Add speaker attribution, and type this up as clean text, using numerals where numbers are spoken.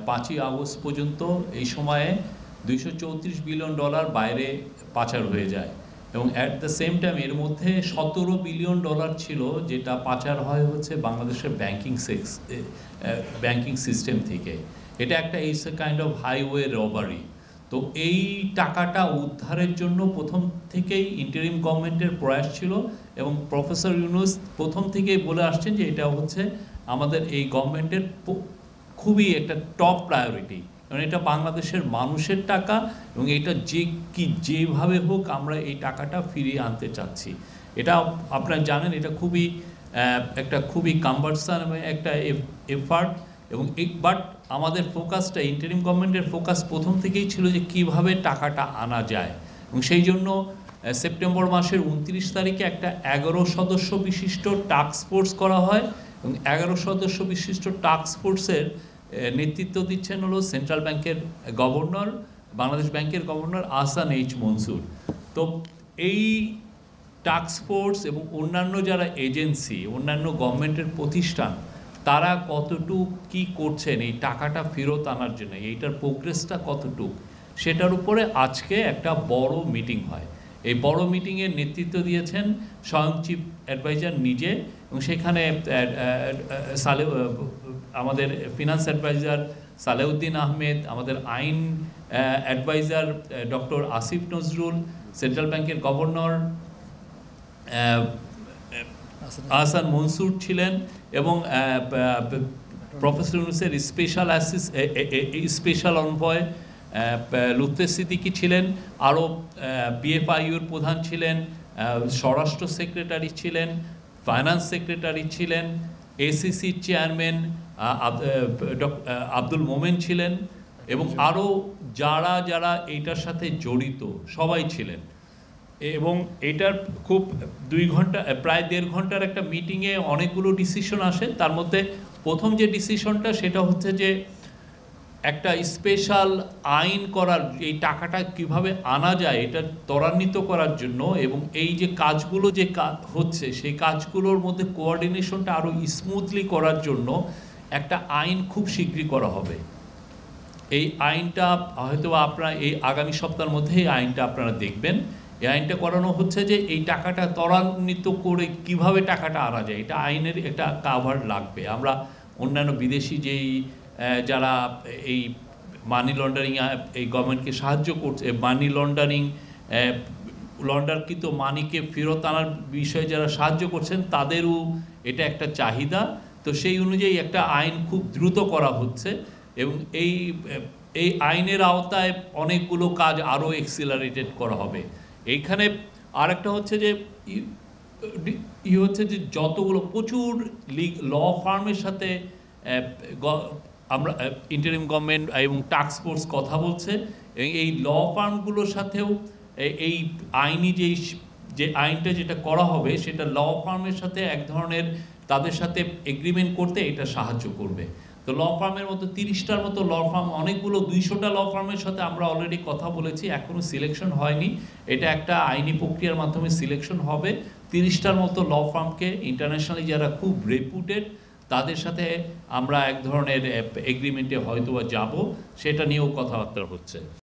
Speaker 1: 5ই August পর্যন্ত এই সময়ে $234 বিলিয়ন বাইরে পাচার হয়ে যায় এবং অ্যাট দ্য সেম টাইম এর মধ্যে $17 বিলিয়ন ছিল যেটা পাচার হয় হচ্ছে বাংলাদেশের ব্যাংকিং সিস্টেম থেকে। এটা একটা it's a kind of highway robbery. তো এই টাকাটা উদ্ধারের জন্য প্রথম থেকেই ইন্টারিম গভর্নমেন্টের প্রয়াস ছিল এবং প্রফেসর ইউনূস প্রথম থেকেই বলে আসছেন যে এটা হচ্ছে আমাদের এই গভর্নমেন্টের খুবই একটা টপ প্রায়োরিটি, কারণ এটা বাংলাদেশের মানুষের টাকা এবং এটা যেভাবে হোক আমরা এই টাকাটা ফিরিয়ে আনতে চাচ্ছি। এটা আপনারা জানেন এটা খুবই কাম্বারসাম একটা এফার্ট এবং বাট আমাদের ফোকাসটা ইন্টারিম গভর্নমেন্টের ফোকাস প্রথম থেকেই ছিল যে কিভাবে টাকাটা আনা যায় এবং সেই জন্য সেপ্টেম্বর মাসের 29 তারিখে একটা 11 সদস্য বিশিষ্ট টাস্ক ফোর্স করা হয় এবং 11 সদস্য বিশিষ্ট টাস্ক ফোর্সের নেতৃত্ব দিচ্ছেন হলো সেন্ট্রাল ব্যাংকের গভর্নর, বাংলাদেশ ব্যাংকের গভর্নর আহসান এইচ মনসুর। তো এই টাস্ক ফোর্স এবং অন্যান্য যারা এজেন্সি, অন্যান্য গভর্নমেন্টের প্রতিষ্ঠান, তারা কতটুক কি করছেন এই টাকাটা ফেরত আনার জন্য, এইটার প্রোগ্রেসটা কতটুক, সেটার উপরে আজকে একটা বড় মিটিং হয়। এই বড় মিটিংয়ের নেতৃত্ব দিয়েছেন স্বয়ং চিফ অ্যাডভাইজার নিজে এবং সেখানে আমাদের ফিনান্স অ্যাডভাইজার সালেউদ্দিন আহমেদ, আমাদের আইন advisor doctor Asif Nazrul, central ব্যাংকের গভর্নর আহসান মনসুর ছিলেন এবং প্রফেসর ইউনূসের স্পেশাল অনভয় লুৎফে সিদ্দিকী ছিলেন, আরও বিএফআইউর প্রধান ছিলেন, স্বরাষ্ট্র সেক্রেটারি ছিলেন, ফাইন্যান্স সেক্রেটারি ছিলেন, এসিসির চেয়ারম্যান আব্দুল মোমেন ছিলেন এবং আরও যারা এইটার সাথে জড়িত সবাই ছিলেন। এবং এটার খুব 2 ঘন্টা প্রায় 1.5 ঘন্টার একটা মিটিংয়ে অনেকগুলো ডিসিশন আসে। তার মধ্যে প্রথম যে ডিসিশনটা সেটা হচ্ছে যে একটা স্পেশাল আইন করার, এই টাকাটা কিভাবে আনা যায় এটা ত্বরান্বিত করার জন্য এবং এই যে কাজগুলো যে হচ্ছে সেই কাজগুলোর মধ্যে কোঅর্ডিনেশনটা আরও স্মুথলি করার জন্য একটা আইন খুব শীঘ্রই করা হবে। এই আইনটা হয়তো আপনারা এই আগামী সপ্তাহের মধ্যে এই আইনটা আপনারা দেখবেন। এই আইনটা করানো হচ্ছে যে এই টাকাটা ত্বরান্বিত করে কিভাবে টাকাটা আনা যায়, এটা আইনের একটা কাভার লাগবে। আমরা অন্যান্য বিদেশি যারা এই মানি লন্ডারিং এই গভর্নমেন্টকে সাহায্য করছে, মানি লন্ডারকৃত মানিকে ফেরত আনার বিষয়ে যারা সাহায্য করছেন তাদেরও এটা একটা চাহিদা। তো সেই অনুযায়ী একটা আইন খুব দ্রুত করা হচ্ছে এবং এই আইনের আওতায় অনেকগুলো কাজ আরও এক্সিলারেটেড করা হবে। এইখানে আরেকটা হচ্ছে যে যতগুলো প্রচুর ল ফার্মের সাথে আমরা ইন্টারিম গভর্নমেন্ট এবং টাস্ক ফোর্স কথা বলছে এবং এই ল ফার্মগুলোর সাথেও এই আইনি যে আইনটা যেটা করা হবে সেটা ল ফার্মের সাথে এক ধরনের তাদের সাথে এগ্রিমেন্ট করতে এটা সাহায্য করবে। তো ল ফার্মের মতো 30টার মতো ল ফার্ম, অনেকগুলো 200টা ল ফার্মের সাথে আমরা অলরেডি কথা বলেছি, এখনও সিলেকশন হয়নি। এটা একটা আইনি প্রক্রিয়ার মাধ্যমে সিলেকশন হবে। 30টার মতো ল ফার্মকে ইন্টারন্যাশনালি যারা খুব রেপুটেড তাদের সাথে আমরা এক ধরনের এগ্রিমেন্টে হয়তো যাব, সেটা নিয়েও কথাবার্তা হচ্ছে।